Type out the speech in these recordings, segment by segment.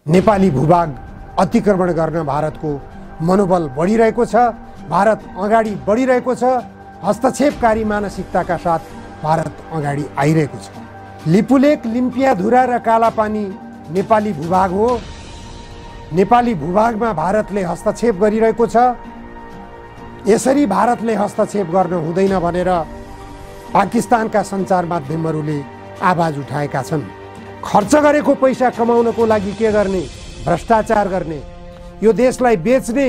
नेपाली भूभाग अतिक्रमण गर्न भारतको मनोबल बढिरहेको छ। भारत अगाडि बढिरहेको छ। हस्तक्षेपकारी मानसिकताका साथ भारत अगाडि आइरहेको छ। लिपुलेक, लिम्पियाधुरा र कालापानी नेपाली भूभाग हो। नेपाली भूभागमा भारतले हस्तक्षेप गरिरहेको छ। यसरी भारतले हस्तक्षेप गर्न हुँदैन भनेर पाकिस्तानका सञ्चार माध्यमहरूले आवाज उठाएका छन्। खर्च गरेको पैसा कमाउनको लागि के गर्ने? भ्रष्टाचार गर्ने, यो देशलाई बेच्ने,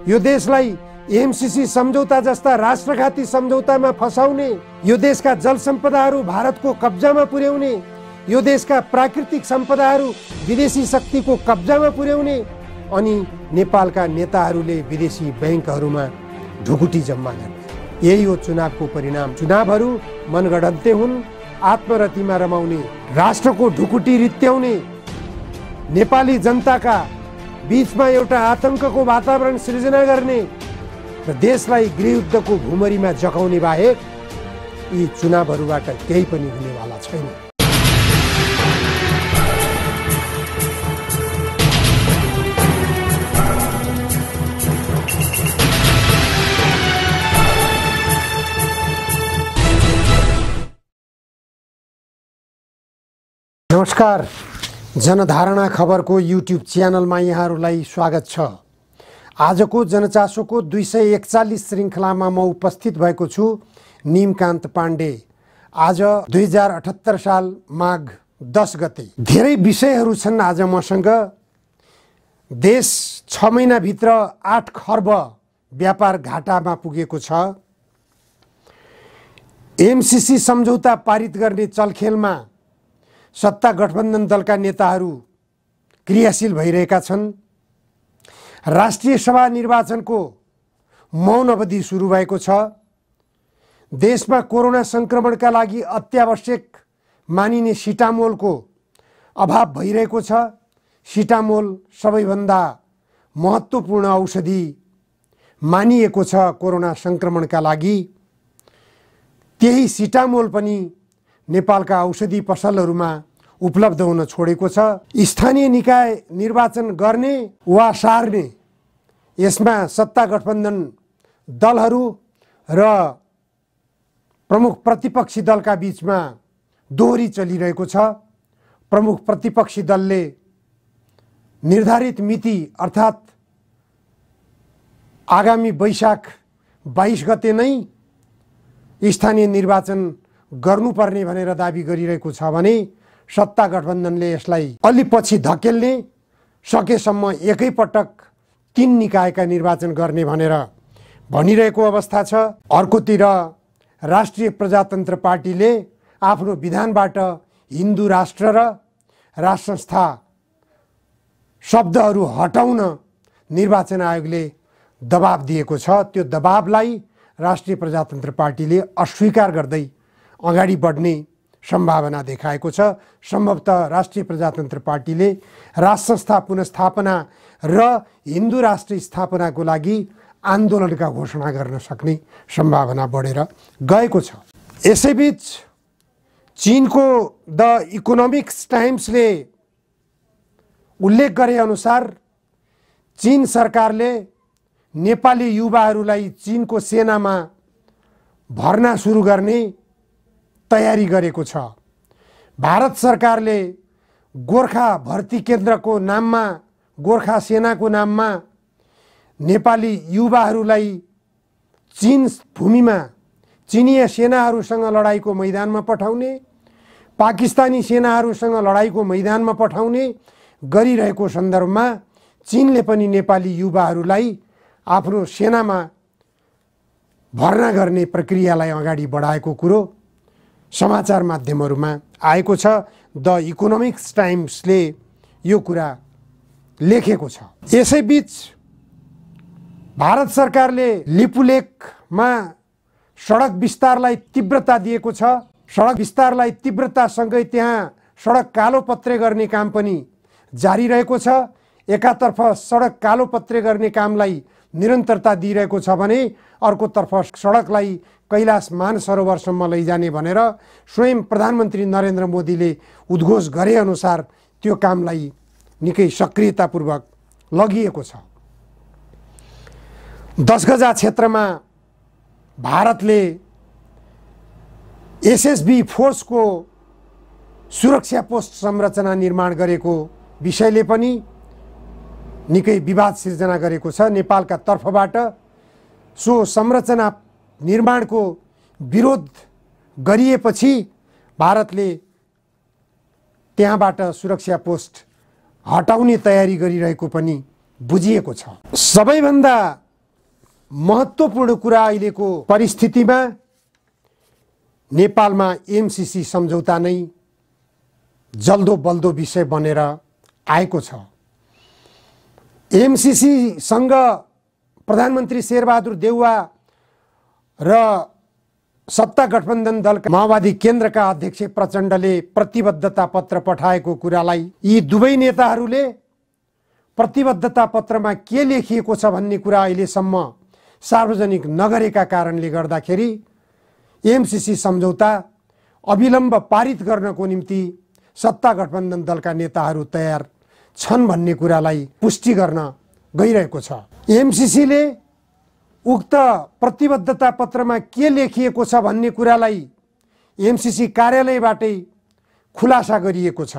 यो देशलाई एमसीसी सम्झौता जस्ता राष्ट्रघाती सम्झौतामा फसाउने, यो देशका जल सम्पदाहरू भारतको कब्जामा पुर्याउने, यो देशका प्राकृतिक सम्पदाहरू विदेशी शक्तिको कब्जामा पुर्याउने अनि नेपालका नेताहरूले विदेशी बैंकहरूमा ढुकुटी जम्मा गर्ने। यही हो चुनावको परिणाम। चुनावहरू मनगढन्ते हुन्, आत्मरतिमा रमाउने, राष्ट्रको ढुकुटी रित्याउने, नेपाली जनताका बीचमा एउटा आतंकको वातावरण सृजना गर्ने र देशलाई गृहयुद्धको भुमरीमा जगाउने बाहेक यी चुनावहरूबाट केही पनि हुनेवाला छैन। नमस्कार, जनधारणा खबरको युट्युब च्यानलमा यहाँहरूलाई स्वागत छ। आजको जनचासोको 241 श्रृङ्खलामा म उपस्थित भएको छु, निमकान्त पाण्डे। आज 2078 साल माघ 10 गते। धेरै विषयहरू छन् आज मसँग। देश 6 महिनाभित्र 8 खर्ब व्यापार घाटामा पुगेको छ। एमसीसी सम्झौता पारित गर्ने चलखेलमा सत्ता गठबन्धन दलका नेताहरू क्रियाशील भइरहेका छन्। राष्ट्रिय सभा निर्वाचनको मौन अवधि सुरु भएको छ। देशमा कोरोना संक्रमणका लागि अत्यावश्यक मानिने सिटामोलको अभाव भइरहेको छ। सिटामोल सबैभन्दा महत्त्वपूर्ण औषधि मानिएको छ कोरोना संक्रमणका लागि। त्यही सिटामोल पनि नेपालका औषधि पसलहरूमा उपलब्ध हुन छोडेको छ। स्थानीय निकाय निर्वाचन गर्ने वा सार्ने, यसमा सत्ता गठबन्धन दलहरू र प्रमुख प्रतिपक्षी दलका बीचमा दोहोरी चलिरहेको छ। प्रमुख प्रतिपक्षी दलले निर्धारित मिति अर्थात् आगामी वैशाख 22 गते नै स्थानीय निर्वाचन गर्नुपर्ने भनेर दाबी गरिरहेको छ भने सत्ता गठबन्धनले यसलाई अलि पछि धकेल्ने, सकेसम्म एकैपटक 3 निकायका निर्वाचन गर्ने भनेर भनिरहेको अवस्था छ। अर्कोतिर राष्ट्रिय प्रजातन्त्र पार्टीले आफ्नो विधानबाट हिन्दू राष्ट्र र राष्ट्र संस्था शब्दहरू हटाउन निर्वाचन आयोगले दबाब दिएको छ। त्यो दबाबलाई राष्ट्रिय प्रजातन्त्र पार्टीले अस्वीकार गर्दै अगाडि बढ्ने सम्भावना देखाएको छ। सम्भवतः राष्ट्रिय प्रजातन्त्र पार्टीले राष्ट्र संस्था पुनर्स्थापना र हिन्दू राष्ट्र स्थापनाको लागि आन्दोलनका घोषणा गर्न सक्ने सम्भावना बढेर गएको छ। यसैबीच चीनको द इकोनोमिक्स टाइम्सले उल्लेख गरे अनुसार चीन सरकारले नेपाली युवाहरूलाई चीनको सेनामा भर्ना सुरु गर्ने तयारी गरेको छ। भारत सरकारले गोर्खा भर्ती केन्द्रको नाममा, गोर्खा सेनाको नाममा नेपाली युवाहरूलाई चीन भूमिमा चिनिया सेनाहरूसँग लडाईँको मैदानमा पठाउने, पाकिस्तानी सेनाहरूसँग लडाईँको मैदानमा पठाउने गरिरहेको सन्दर्भमा चीनले पनि नेपाली युवाहरूलाई आफ्नो सेनामा भर्ना गर्ने प्रक्रियालाई अगाडि बढाएको कुरो समाचार माध्यमहरूमा आएको छ। द इकोनोमिक्स टाइम्सले यो कुरा लेखेको छ। यसैबीच भारत सरकारले लिपुलेकमा सडक विस्तारलाई तीव्रता दिएको छ। सडक विस्तारलाई तीव्रतासँगै त्यहाँ सडक कालोपत्रे गर्ने काम पनि जारी रहेको छ। एकातर्फ सडक कालोपत्रे गर्ने कामलाई निरन्तरता दिइरहेको छ भने अर्कोतर्फ सडकलाई कैलाश मानसरोवरसम्म लैजाने भनेर स्वयं प्रधानमन्त्री नरेन्द्र मोदीले उद्घोष गरे अनुसार त्यो कामलाई निकै सक्रियतापूर्वक लगिएको छ। 10 गजा क्षेत्रमा भारतले एसएसबी फोर्सको सुरक्षा पोस्ट संरचना निर्माण गरेको विषयले पनि निकै विवाद सिर्जना गरेको छ। नेपालका तर्फबाट सो संरचना निर्माणको विरोध गरिएपछि भारतले त्यहाँबाट सुरक्षा पोस्ट हटाउने तयारी गरिरहेको पनि बुझिएको छ। सबैभन्दा महत्त्वपूर्ण कुरा अहिलेको परिस्थितिमा नेपालमा एमसीसी सम्झौता नै जल्दो बल्दो विषय बनेर आएको छ। एमसीसी सँग प्रधानमन्त्री शेरबहादुर देउवा र सत्ता गठबन्धन दलका माओवादी केन्द्रका अध्यक्ष प्रचण्डले प्रतिबद्धता पत्र पठाएको कुरालाई यी दुवै नेताहरूले प्रतिबद्धता पत्रमा के लेखिएको छ भन्ने कुरा अहिलेसम्म सार्वजनिक नगरेका कारणले गर्दाखेरि एमसीसी सम्झौता अविलम्ब पारित गर्नको निम्ति सत्ता गठबन्धन दलका नेताहरू तयार छन् भन्ने कुरालाई पुष्टि गर्न गइरहेको छ। एमसीसीले उक्त प्रतिबद्धता पत्रमा के लेखिएको छ भन्ने कुरालाई एमसीसी कार्यालयबाटै खुलासा गरिएको छ।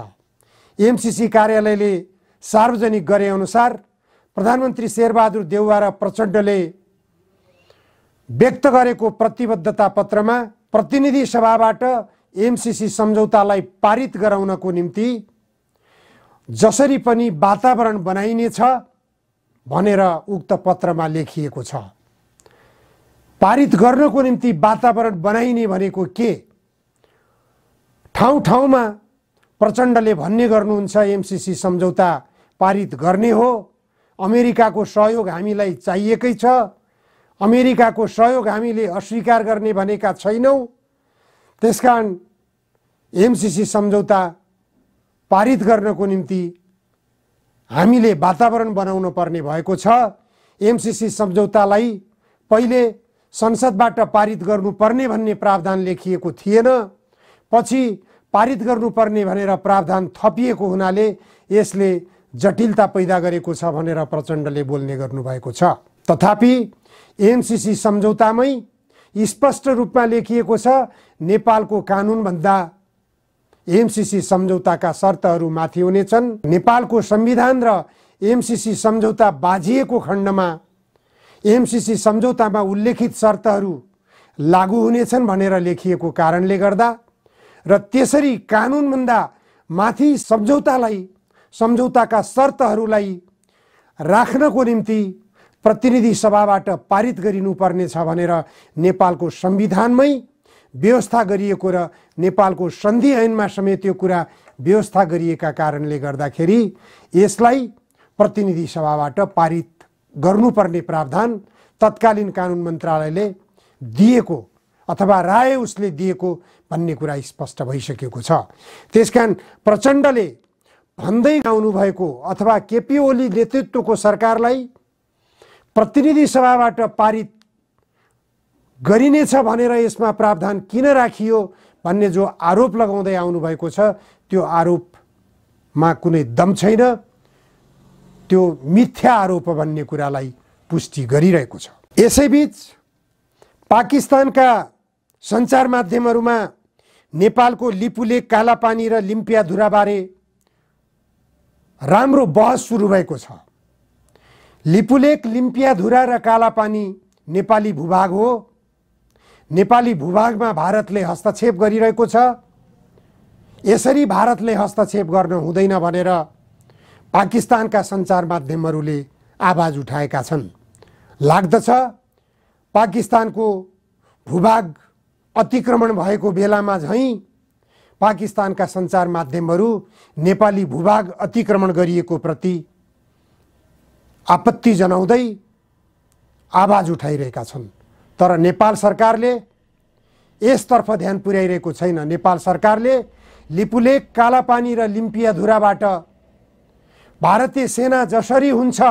एमसीसी कार्यालयले सार्वजनिक गरे अनुसार प्रधानमन्त्री शेरबहादुर देउवा र प्रचण्डले व्यक्त गरेको प्रतिबद्धता पत्रमा प्रतिनिधि सभाबाट एमसीसी सम्झौतालाई पारित गराउनको निम्ति जसरी पनि वातावरण बनाइनेछ भनेर उक्त पत्रमा लेखिएको छ। पारित गर्नको निम्ति वातावरण बनाइने भनेको के? ठाउँ ठाउँमा प्रचण्डले भन्ने गर्नुहुन्छ एमसीसी सम्झौता पारित गर्ने हो, अमेरिकाको सहयोग हामीलाई चाहिएकै छ, अमेरिकाको सहयोग हामीले अस्वीकार गर्ने भनेका छैनौँ, त्यसकारण एमसीसी सम्झौता पारित गर्नको निम्ति हामीले वातावरण बनाउन पर्ने भएको छ। एमसीसी सम्झौतालाई पहिले संसदबाट पारित गर्नुपर्ने भन्ने प्रावधान लेखिएको थिएन, पछि पारित गर्नुपर्ने भनेर प्रावधान थपिएको हुनाले यसले जटिलता पैदा गरेको छ भनेर प्रचण्डले बोल्ने गर्नुभएको छ। तथापि एमसीसी सम्झौतामै स्पष्ट रूपमा लेखिएको छ नेपालको कानुनभन्दा एमसीसी सम्झौताका शर्तहरू माथि हुनेछन्। नेपालको संविधान र एमसीसी सम्झौता बाझिएको खण्डमा एमसीसी सम्झौतामा उल्लेखित शर्तहरू लागू हुनेछन् भनेर लेखिएको कारणले गर्दा र त्यसरी कानुनभन्दा माथि सम्झौताका शर्तहरूलाई राख्नको निम्ति प्रतिनिधि सभाबाट पारित गरिनुपर्नेछ भनेर नेपालको संविधानमै व्यवस्था गरिएको र नेपालको सन्धि ऐनमा समेत यो कुरा व्यवस्था गरिएका कारणले गर्दाखेरि यसलाई प्रतिनिधि सभाबाट पारित गर्नुपर्ने प्रावधान तत्कालीन कानुन मन्त्रालयले दिएको अथवा राय उसले दिएको भन्ने कुरा स्पष्ट भइसकेको छ। त्यसकारण प्रचण्डले भन्दै आउनुभएको अथवा केपी ओली नेतृत्वको सरकारलाई प्रतिनिधि सभाबाट पारित गरिनेछ भनेर यसमा प्रावधान किन राखियो भन्ने जो आरोप लगाउँदै आउनुभएको छ त्यो आरोपमा कुनै दम छैन, त्यो मिथ्या आरोप भन्ने कुरालाई पुष्टि गरिरहेको छ। यसैबीच पाकिस्तानका सञ्चार माध्यमहरूमा नेपालको लिपुलेक, कालापानी र लिम्पियाधुराबारे राम्रो बहस सुरु भएको छ। लिपुलेक, लिम्पियाधुरा र कालापानी नेपाली भूभाग हो। नेपाली भूभागमा भारतले हस्तक्षेप गरिरहेको छ। यसरी भारतले हस्तक्षेप गर्न हुँदैन भनेर पाकिस्तानका सञ्चार माध्यमहरूले आवाज उठाएका छन्। लाग्दछ पाकिस्तानको भूभाग अतिक्रमण भएको बेलामा झैँ पाकिस्तानका सञ्चार माध्यमहरू नेपाली भूभाग अतिक्रमण गरिएको प्रति आपत्ति जनाउँदै आवाज उठाइरहेका छन्। तर नेपाल सरकारले यसतर्फ ध्यान पुर्याइरहेको छैन। नेपाल सरकारले लिपुलेक, कालापानी र लिम्पियाधुराबाट भारतीय सेना जसरी हुन्छ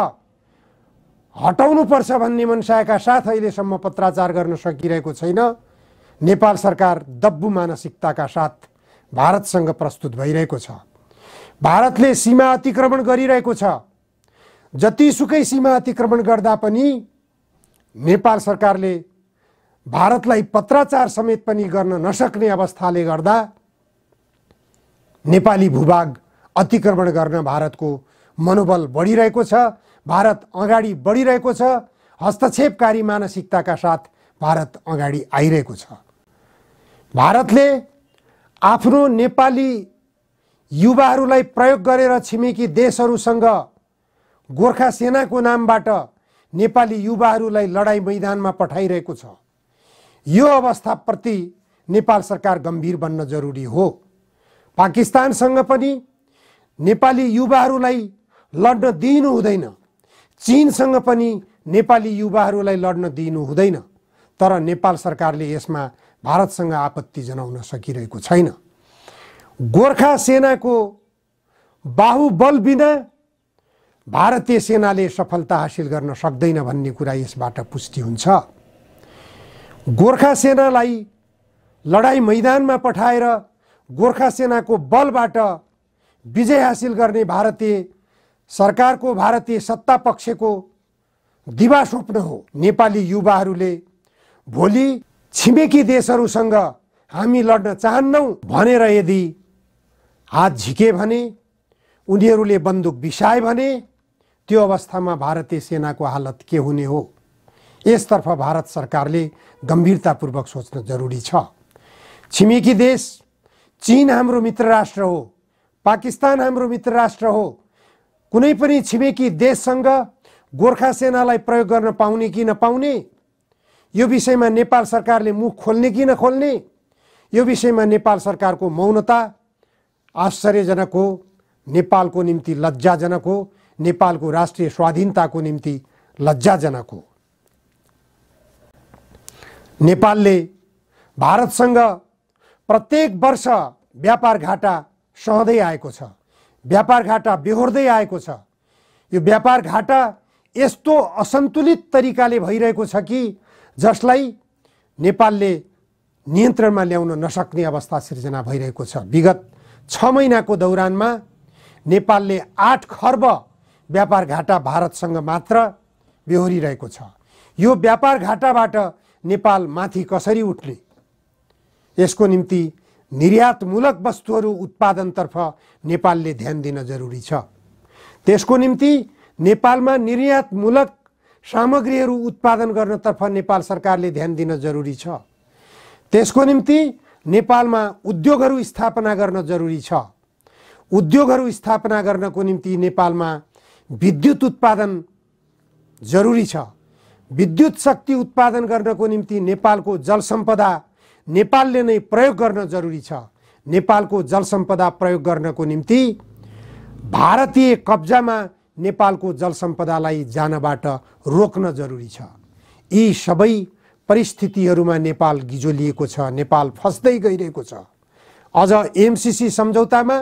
हटाउनुपर्छ भन्ने मनसायका साथ अहिलेसम्म पत्राचार गर्न सकिरहेको छैन। नेपाल सरकार दब्बु मानसिकताका साथ भारतसँग प्रस्तुत भइरहेको छ। भारतले सीमा अतिक्रमण गरिरहेको छ। जतिसुकै सीमा अतिक्रमण गर्दा पनि नेपाल सरकारले भारतलाई पत्राचार समेत पनि गर्न नसक्ने अवस्थाले गर्दा नेपाली भूभाग अतिक्रमण गर्न भारतको मनोबल बढिरहेको छ। भारत अगाडि बढिरहेको छ। हस्तक्षेपकारी मानसिकताका साथ भारत अगाडि आइरहेको छ। भारतले आफ्नो नेपाली युवाहरूलाई प्रयोग गरेर छिमेकी देशहरूसँग गोर्खा सेनाको नामबाट नेपाली युवाहरूलाई लडाई मैदानमा पठाइरहेको छ। यो अवस्थाप्रति नेपाल सरकार गम्भीर बन्न जरुरी हो। पाकिस्तानसँग पनि नेपाली युवाहरूलाई लड्न दिनु हुँदैन। चीनसँग पनि नेपाली युवाहरूलाई लड्न दिनु हुँदैन। तर नेपाल सरकारले यसमा भारतसँग आपत्ति जनाउन सकिरहेको छैन। गोर्खा सेनाको बाहुबल बिना भारतीय सेनाले सफलता हासिल गर्न सक्दैन भन्ने कुरा यसबाट पुष्टि हुन्छ। गोर्खा सेनालाई लडाई मैदानमा पठाएर गोर्खा सेनाको बलबाट विजय हासिल गर्ने भारतीय सरकारको, भारतीय सत्ता पक्षको दिवा स्वप्न हो। नेपाली युवाहरूले भोलि छिमेकी देशहरूसँग हामी लड्न चाहन्नौँ भनेर यदि हात झिके भने, उनीहरूले बन्दुक बिसाए भने त्यो अवस्थामा भारतीय सेनाको हालत के हुने हो? यसतर्फ भारत सरकारले गम्भीरतापूर्वक सोच्न जरुरी छ। छिमेकी देश चीन हाम्रो मित्र राष्ट्र हो, पाकिस्तान हाम्रो मित्र राष्ट्र हो। कुनै पनि छिमेकी देशसँग गोर्खा सेनालाई प्रयोग गर्न पाउने कि नपाउने, यो विषयमा नेपाल सरकारले मुख खोल्ने कि नखोल्ने, यो विषयमा नेपाल सरकारको मौनता आश्चर्यजनक हो, नेपालको निम्ति लज्जाजनक हो, नेपालको राष्ट्रिय स्वाधीनताको निम्ति लज्जाजनक हो। नेपालले भारतसँग प्रत्येक वर्ष व्यापार घाटा सहँदै आएको छ, व्यापार घाटा बेहोर्दै आएको छ। यो व्यापार घाटा यस्तो असन्तुलित तरिकाले भइरहेको छ कि जसलाई नेपालले नियन्त्रणमा ल्याउन नसक्ने अवस्था सिर्जना भइरहेको छ। विगत 6 महिनाको दौरानमा नेपालले 8 खर्ब व्यापार घाटा भारतसँग मात्र बेहोरिरहेको छ। यो व्यापार घाटाबाट नेपाल माथि कसरी उठ्ने, यसको निम्ति निर्यातमूलक वस्तुहरू उत्पादनतर्फ नेपालले ध्यान दिन जरुरी छ। त्यसको निम्ति नेपालमा निर्यातमूलक सामग्रीहरू उत्पादन गर्नतर्फ नेपाल सरकारले ध्यान दिन जरुरी छ। त्यसको निम्ति नेपालमा उद्योगहरू स्थापना गर्न जरुरी छ। उद्योगहरू स्थापना गर्नको निम्ति नेपालमा विद्युत उत्पादन जरुरी छ। विद्युत शक्ति उत्पादन गर्नको निम्ति नेपालको जलसम्पदा नेपालले नै प्रयोग गर्न जरुरी छ। नेपालको जलसम्पदा प्रयोग गर्नको निम्ति भारतीय कब्जामा नेपालको जलसम्पदालाई जानबाट रोक्न जरुरी छ। यी सबै परिस्थितिहरूमा नेपाल गिजोलिएको छ, नेपाल फस्दै गइरहेको छ। अझ एमसीसी सम्झौतामा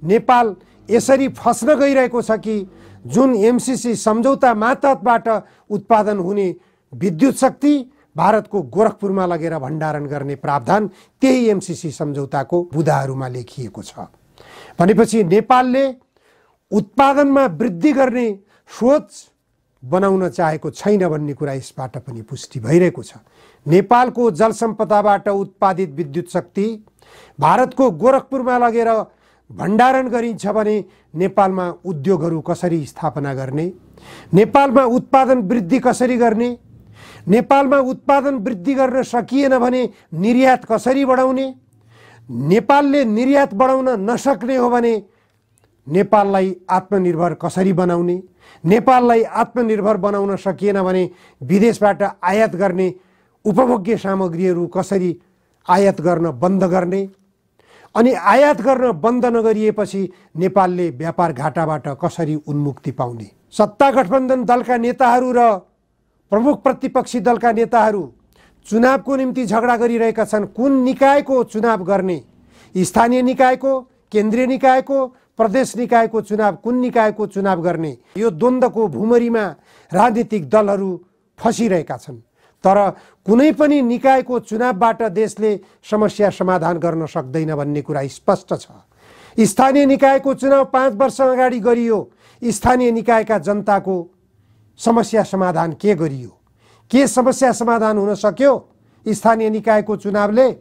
नेपाल यसरी फस्न गइरहेको छ कि जुन एमसीसी सम्झौता मातहतबाट उत्पादन हुने विद्युत शक्ति भारतको गोरखपुरमा लगेर भण्डारण गर्ने प्रावधान त्यही एमसीसी सम्झौताको बुँदाहरूमा लेखिएको छ। भनेपछि नेपालले उत्पादनमा वृद्धि गर्ने सोच बनाउन चाहेको छैन भन्ने कुरा यसबाट पनि पुष्टि भइरहेको छ। नेपालको जलसम्पदाबाट उत्पादित विद्युत शक्ति भारतको गोरखपुरमा लगेर भण्डारण गरिन्छ भने नेपालमा उद्योगहरू कसरी स्थापना गर्ने, नेपालमा उत्पादन वृद्धि कसरी गर्ने, नेपालमा उत्पादन वृद्धि गर्न सकिएन भने निर्यात कसरी बढाउने, नेपालले निर्यात बढाउन नसक्ने हो भने नेपाललाई आत्मनिर्भर कसरी बनाउने, नेपाललाई आत्मनिर्भर बनाउन सकिएन भने विदेशबाट आयात गर्ने उपभोग्य सामग्रीहरू कसरी आयात गर्न बन्द गर्ने, अनि आयात गर्न बन्द नगरिएपछि नेपालले व्यापार घाटाबाट कसरी उन्मुक्ति पाउने। सत्ता गठबन्धन दलका नेताहरू र प्रमुख प्रतिपक्षी दलका नेताहरू चुनावको निम्ति झगडा गरिरहेका छन्। कुन निकायको चुनाव गर्ने, स्थानीय निकायको, केन्द्रीय निकायको, प्रदेश निकायको चुनाव, कुन निकायको चुनाव गर्ने, यो द्वन्द्वको भुमरीमा राजनीतिक दलहरू फसिरहेका छन्। तर कुनै पनि निकायको चुनावबाट देशले समस्या समाधान गर्न सक्दैन भन्ने कुरा स्पष्ट छ। स्थानीय निकायको चुनाव 5 वर्ष अगाडि गरियो। स्थानीय निकायका जनताको समस्या समाधान के गरियो? के समस्या समाधान हुन सक्यो स्थानीय निकायको चुनावले?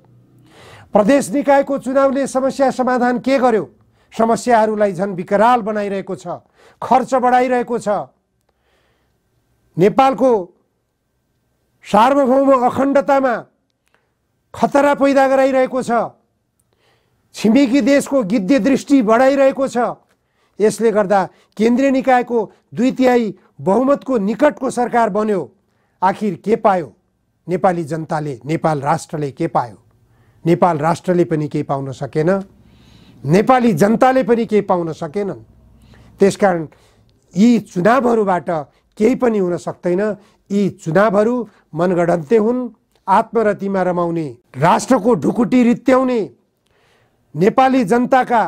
प्रदेश निकायको चुनावले समस्या समाधान के गर्यो? समस्याहरूलाई झन् विकराल बनाइरहेको छ, खर्च बढाइरहेको छ, नेपालको सार्वभौम अखण्डतामा खतरा पैदा गराइरहेको छ, छिमेकी देशको गिद्धे दृष्टि बढाइरहेको छ। यसले गर्दा केन्द्रीय निकायको 2/3 बहुमतको निकटको सरकार बन्यो। आखिर के पायो नेपाली जनताले, नेपाल राष्ट्रले के पायो? नेपाल राष्ट्रले पनि केही पाउन सकेन, नेपाली जनताले पनि केही पाउन सकेनन्। त्यसकारण यी चुनावहरूबाट केही पनि हुन सक्दैन। यी चुनावहरू मनगढन्ते हुन्, आत्मरतिमा रमाउने, राष्ट्रको ढुकुटी रित्याउने, नेपाली जनताका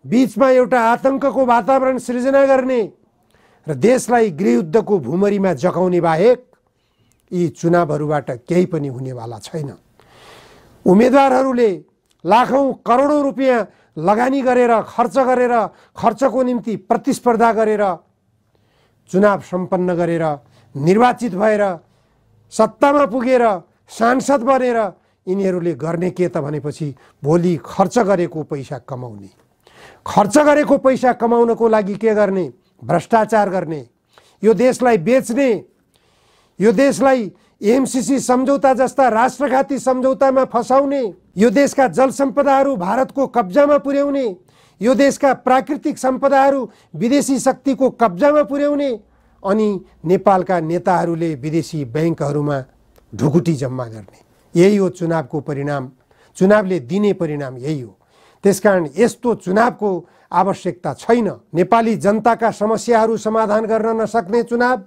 बीचमा एउटा आतंकको वातावरण सृजना गर्ने र देशलाई गृहयुद्धको भूमरीमा जगाउने बाहेक यी चुनावहरूबाट केही पनि हुनेवाला छैन। उम्मेदवारहरूले लाखौं करोडौं रुपियाँ लगानी गरेर खर्चको निम्ति प्रतिस्पर्धा गरेर चुनाव सम्पन्न गरेर निर्वाचित भएर सत्तामा पुगेर सांसद बनेर यिनीहरूले गर्ने के त भनेपछि भोलि खर्च गरेको पैसा कमाउने, खर्च गरेको पैसा कमाउनको लागि के गर्ने? भ्रष्टाचार गर्ने, यो देशलाई बेच्ने, यो देशलाई एमसीसी सम्झौता जस्ता राष्ट्रघाती सम्झौतामा फसाउने, यो देशका जल सम्पदाहरू भारतको कब्जामा पुर्याउने, यो देशका प्राकृतिक सम्पदाहरू विदेशी शक्तिको कब्जामा पुर्याउने, अनि नेपालका नेताहरूले विदेशी बैंकहरूमा ढुकुटी जम्मा गर्ने। यही हो चुनावको परिणाम, चुनावले दिने परिणाम यही हो। त्यसकारण यस्तो चुनावको आवश्यकता छैन। नेपाली जनताका समस्याहरू समाधान गर्न नसक्ने चुनाव,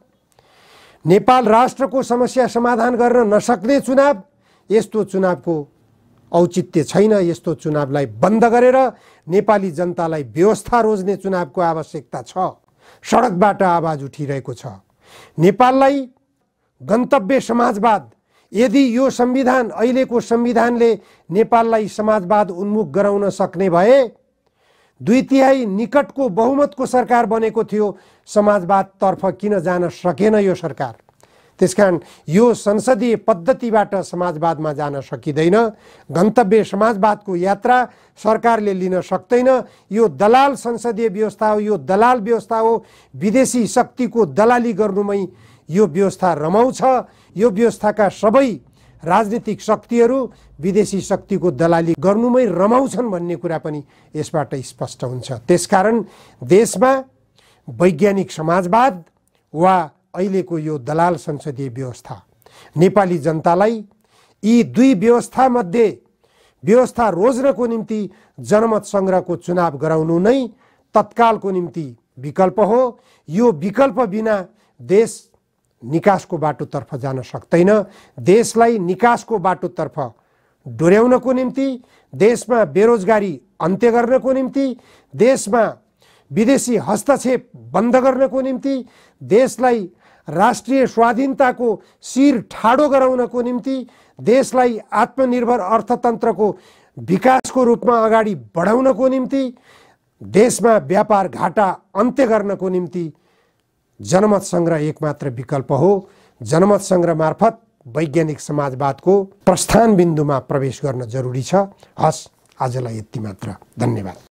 नेपाल राष्ट्रको समस्या समाधान गर्न नसक्ने चुनाव, यस्तो चुनावको औचित्य छैन। यस्तो चुनावलाई बन्द गरेर नेपाली जनतालाई व्यवस्था रोज्ने चुनावको आवश्यकता छ। सडकबाट आवाज उठिरहेको छ। नेपाललाई गन्तव्य समाजवाद, यदि यो संविधान, अहिलेको संविधानले नेपाललाई समाजवाद उन्मुख गराउन सक्ने भए 2/3 निकटको बहुमतको सरकार बनेको थियो। समाजवादतर्फ किन जान सकेन यो सरकार? त्यसकारण यो संसदीय पद्धतिबाट समाजवादमा जान सकिँदैन। गन्तव्य समाजवादको यात्रा सरकारले लिन सक्दैन। यो दलाल संसदीय व्यवस्था हो, यो दलाल व्यवस्था हो। विदेशी शक्तिको दलाली गर्नुमै यो व्यवस्था रमाउँछ। यो व्यवस्थाका सबै राजनीतिक शक्तिहरू विदेशी शक्तिको दलाली गर्नुमै रमाउँछन् भन्ने कुरा पनि यसबाट स्पष्ट हुन्छ। त्यसकारण देशमा वैज्ञानिक समाजवाद वा अहिलेको यो दलाल संसदीय व्यवस्था नेपाली जनतालाई यी दुई व्यवस्था मध्ये व्यवस्था रोज्नको निम्ति जनमत संग्रहको चुनाव गराउनु नै तत्कालको निम्ति विकल्प हो। यो विकल्प बिना देश निकासको बाटोतर्फ जान सक्दैन। देशलाई निकासको बाटोतर्फ डोर्याउनको निम्ति, देशमा बेरोजगारी अन्त्य गर्नको निम्ति, देशमा विदेशी हस्तक्षेप बन्द गर्नको निम्ति, देशलाई राष्ट्रिय स्वाधीनताको शिर ठाडो गराउनको निम्ति, देशलाई आत्मनिर्भर अर्थतन्त्रको विकासको रूपमा अगाडि बढाउनको निम्ति, देशमा व्यापार घाटा अन्त्य गर्नको निम्ति जनमत संग्रह एकमात्र विकल्प हो। जनमत संग्रह मार्फत वैज्ञानिक समाजवादको प्रस्थान बिन्दुमा प्रवेश गर्न जरुरी छ। हस्, आजलाई यति मात्र। धन्यवाद।